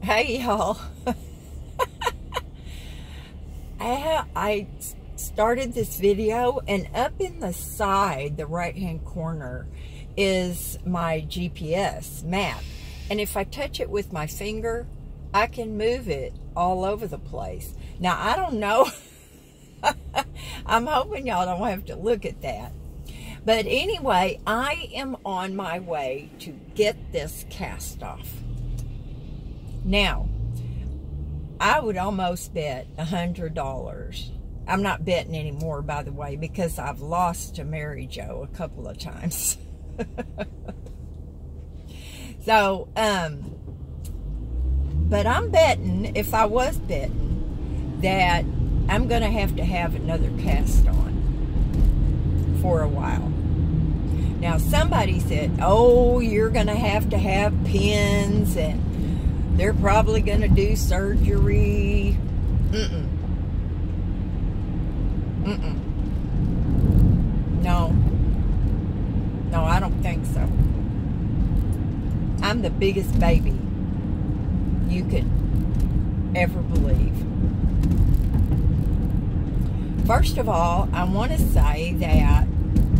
Hey y'all. I started this video, and up in the side, the right hand corner, is my GPS map. And if I touch it with my finger, I can move it all over the place. Now, I don't know. I'm hoping y'all don't have to look at that. But anyway, I am on my way to get this cast off. Now, I would almost bet $100. I'm not betting anymore, by the way, because I've lost to Mary Jo a couple of times. So, but I'm betting, if I was betting, that I'm going to have another cast on for a while. Now, somebody said, oh, you're going to have pins, and they're probably going to do surgery. No, I don't think so. I'm the biggest baby you could ever believe. First of all, I want to say that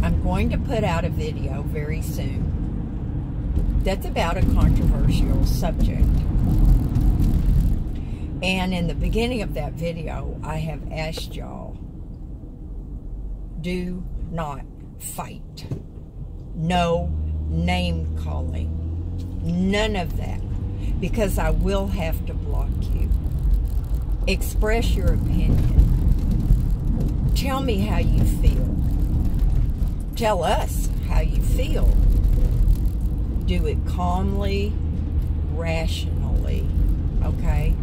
I'm going to put out a video very soon that's about a controversial subject. And in the beginning of that video, I have asked y'all, do not fight. No name calling. None of that. Because I will have to block you. Express your opinion. Tell me how you feel. Tell us how you feel. Do it calmly, rationally, okay?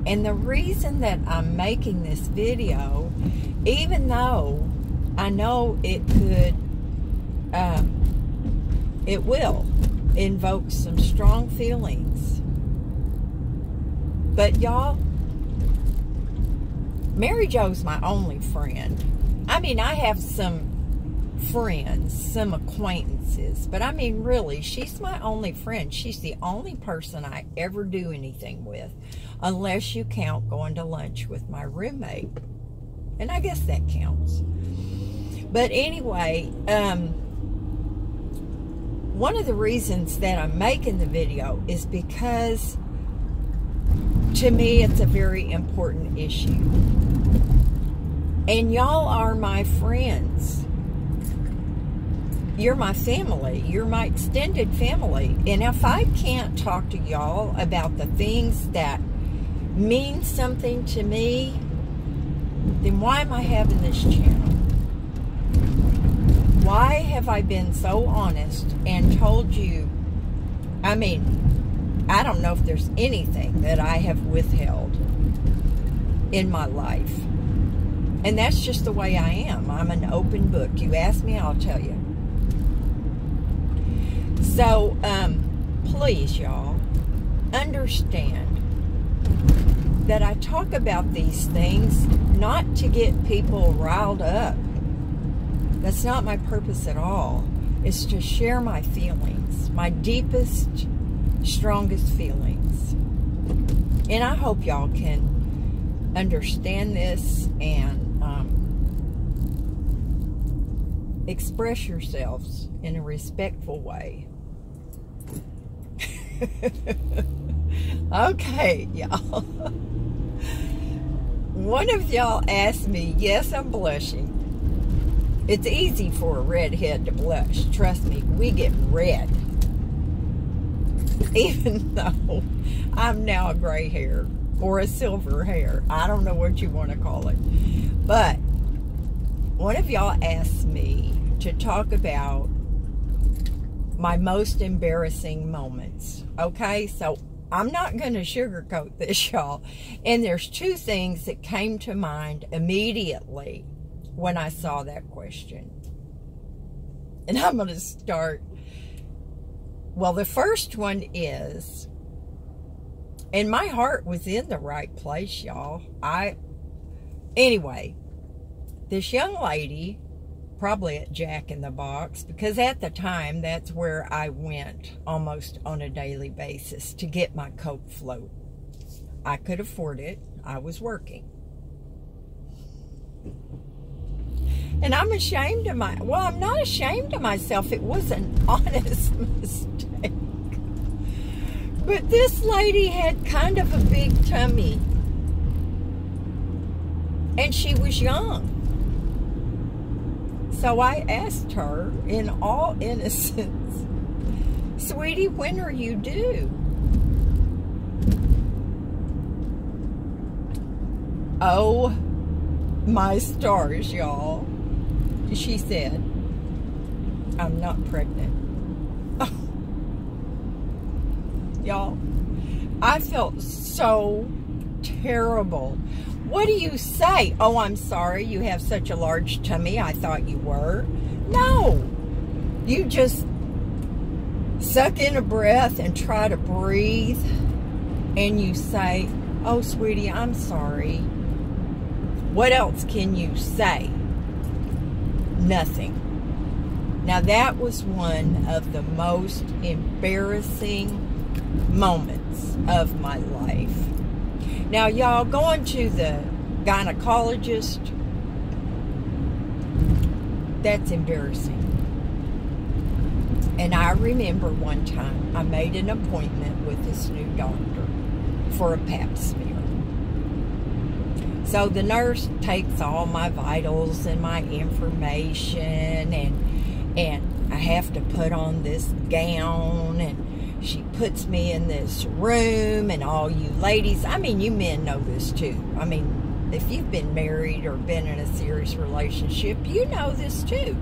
And the reason that I'm making this video, even though I know it will invoke some strong feelings, but y'all, Mary Jo's my only friend. I mean, I have some friends, some acquaintances, but I mean, really, she's my only friend. She's the only person I ever do anything with, unless you count going to lunch with my roommate, and I guess that counts. But anyway, one of the reasons that I'm making the video is because, to me, it's a very important issue. And y'all are my friends. You're my family. You're my extended family. And if I can't talk to y'all about the things that mean something to me, then why am I having this channel? Why have I been so honest and told you, I mean, I don't know if there's anything that I have withheld in my life. And that's just the way I am. I'm an open book. You ask me, I'll tell you. So, please, y'all, understand that I talk about these things not to get people riled up. That's not my purpose at all. It's to share my feelings, my deepest, strongest feelings. And I hope y'all can understand this and express yourselves in a respectful way. Okay, y'all. One of y'all asked me, yes, I'm blushing. It's easy for a redhead to blush. Trust me, we get red. Even though I'm now a gray hair or a silver hair. I don't know what you want to call it. But one of y'all asked me to talk about my most embarrassing moments. Okay, so I'm not going to sugarcoat this, y'all. And there's two things that came to mind immediately when I saw that question. And I'm going to start. Well, the first one is, and my heart was in the right place, y'all. Anyway, this young lady probably at Jack in the Box, because at the time, that's where I went almost on a daily basis to get my Coke float. I could afford it. I was working. And I'm ashamed of well, I'm not ashamed of myself. It was an honest mistake. But this lady had kind of a big tummy. And she was young. So I asked her in all innocence, "Sweetie, when are you due?" Oh my stars, y'all. She said, "I'm not pregnant." Oh. Y'all, I felt so terrible. What do you say? "Oh, I'm sorry, you have such a large tummy. I thought you were." No. You just suck in a breath and try to breathe. And you say, "Oh, sweetie, I'm sorry." What else can you say? Nothing. Now, that was one of the most embarrassing moments of my life. Now, y'all, going to the gynecologist, that's embarrassing. And I remember one time I made an appointment with this new doctor for a pap smear. So the nurse takes all my vitals and my information, and I have to put on this gown, and she puts me in this room, and all you ladies, I mean, you men know this too. I mean, if you've been married or been in a serious relationship, you know this too.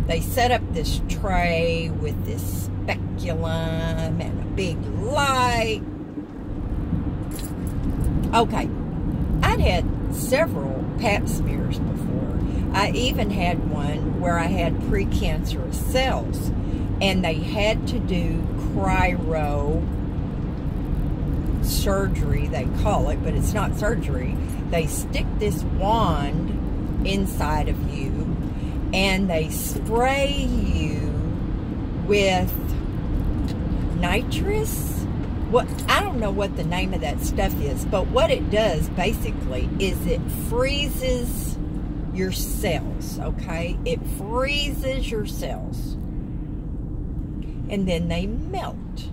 They set up this tray with this speculum and a big light. Okay, I'd had several pap smears before. I even had one where I had precancerous cells, and they had to do cryo surgery, they call it, but it's not surgery. They stick this wand inside of you, and they spray you with nitrous. What, I don't know what the name of that stuff is, but what it does basically is it freezes your cells, okay? It freezes your cells. And then they melt.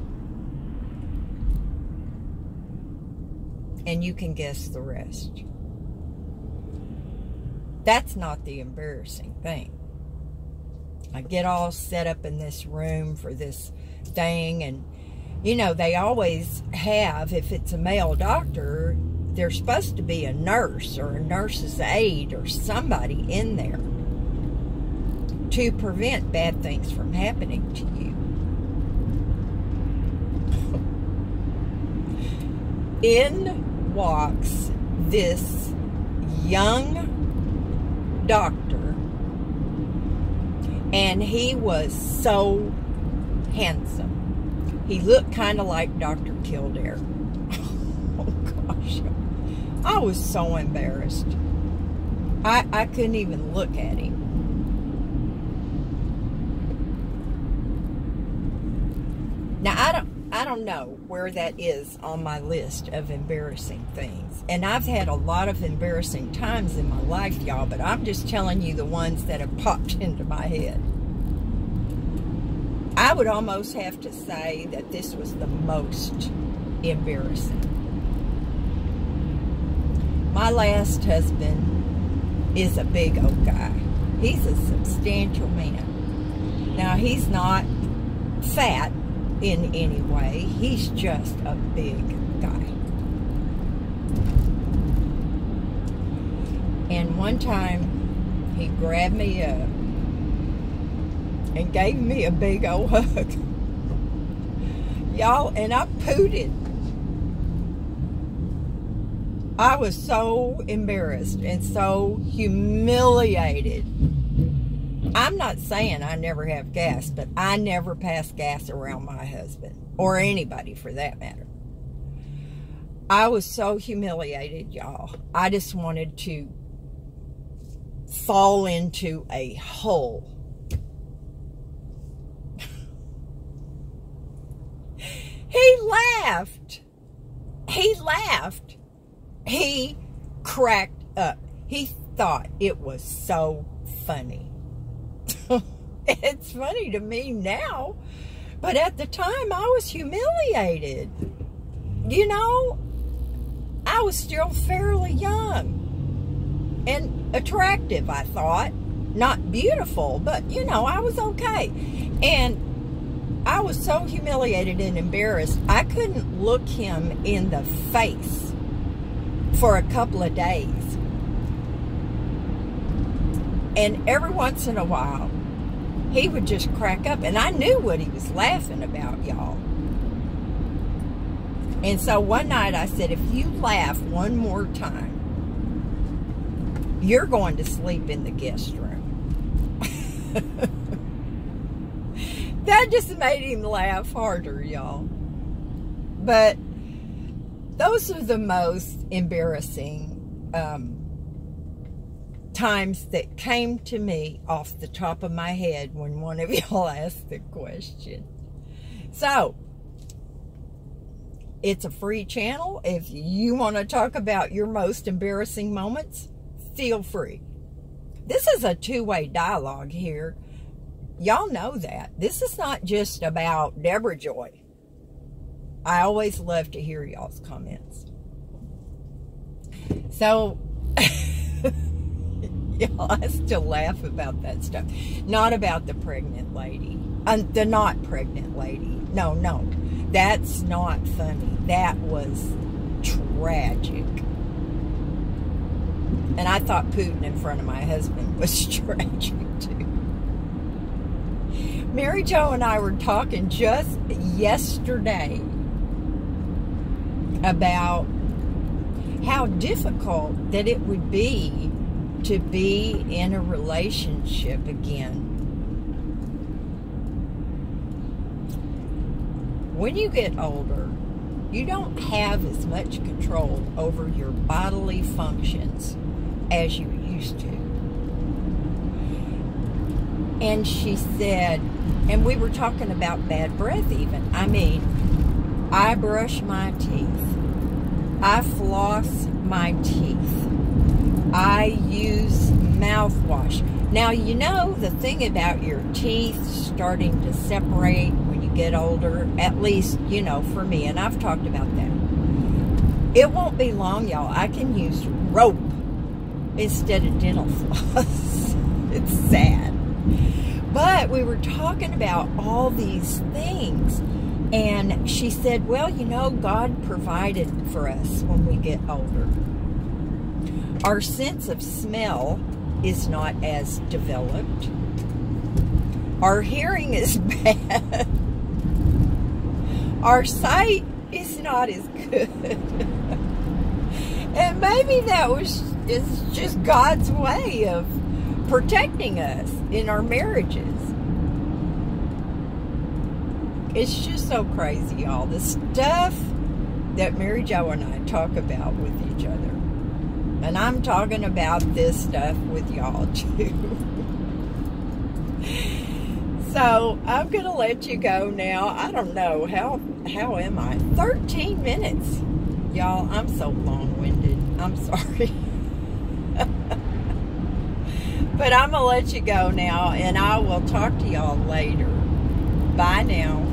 And you can guess the rest. That's not the embarrassing thing. I get all set up in this room for this thing, and you know, they always have, if it's a male doctor, there's supposed to be a nurse or a nurse's aide or somebody in there to prevent bad things from happening to you. In walks this young doctor, and he was so handsome. He looked kind of like Dr. Kildare. Oh, gosh. I was so embarrassed. I couldn't even look at him. Now, I don't know where that is on my list of embarrassing things. And I've had a lot of embarrassing times in my life, y'all, but I'm just telling you the ones that have popped into my head. I would almost have to say that this was the most embarrassing. My last husband is a big old guy. He's a substantial man. Now, he's not fat in any way. He's just a big guy. And one time, he grabbed me up and gave me a big old hug. Y'all, and I pooted. I was so embarrassed and so humiliated. I'm not saying I never have gas, but I never pass gas around my husband, or anybody for that matter. I was so humiliated, y'all. I just wanted to fall into a hole. He laughed. He laughed. He cracked up. He thought it was so funny. It's funny to me now, but at the time I was humiliated. You know, I was still fairly young and attractive, I thought. Not beautiful, but, you know, I was okay. And I was so humiliated and embarrassed, I couldn't look him in the face for a couple of days. And every once in a while, he would just crack up. And I knew what he was laughing about, y'all. And so one night I said, if you laugh one more time, you're going to sleep in the guest room. That just made him laugh harder, y'all. But those are the most embarrassing times that came to me off the top of my head when one of y'all asked the question. So, it's a free channel. If you want to talk about your most embarrassing moments, feel free. This is a two-way dialogue here. Y'all know that. This is not just about Debrajoy. I always love to hear y'all's comments. So, y'all, I still laugh about that stuff. Not about the pregnant lady. The not pregnant lady. No, no. That's not funny. That was tragic. And I thought Putin in front of my husband was tragic too. Mary Jo and I were talking just yesterday about how difficult that it would be to be in a relationship again. When you get older, you don't have as much control over your bodily functions as you used to. And she said, and we were talking about bad breath even. I mean, I brush my teeth. I floss my teeth. I use mouthwash. Now, you know the thing about your teeth starting to separate when you get older, at least, you know, for me, and I've talked about that. It won't be long, y'all. I can use rope instead of dental floss. It's sad. But we were talking about all these things, and she said, well, you know, God provided for us when we get older. Our sense of smell is not as developed. Our hearing is bad. Our sight is not as good. And maybe that is just God's way of protecting us in our marriages. It's just so crazy, y'all. The stuff that Mary Jo and I talk about with each other. And I'm talking about this stuff with y'all too. So I'm going to let you go now. I don't know. How am I? 13 minutes. Y'all, I'm so long-winded. I'm sorry. But I'm going to let you go now, and I will talk to y'all later. Bye now.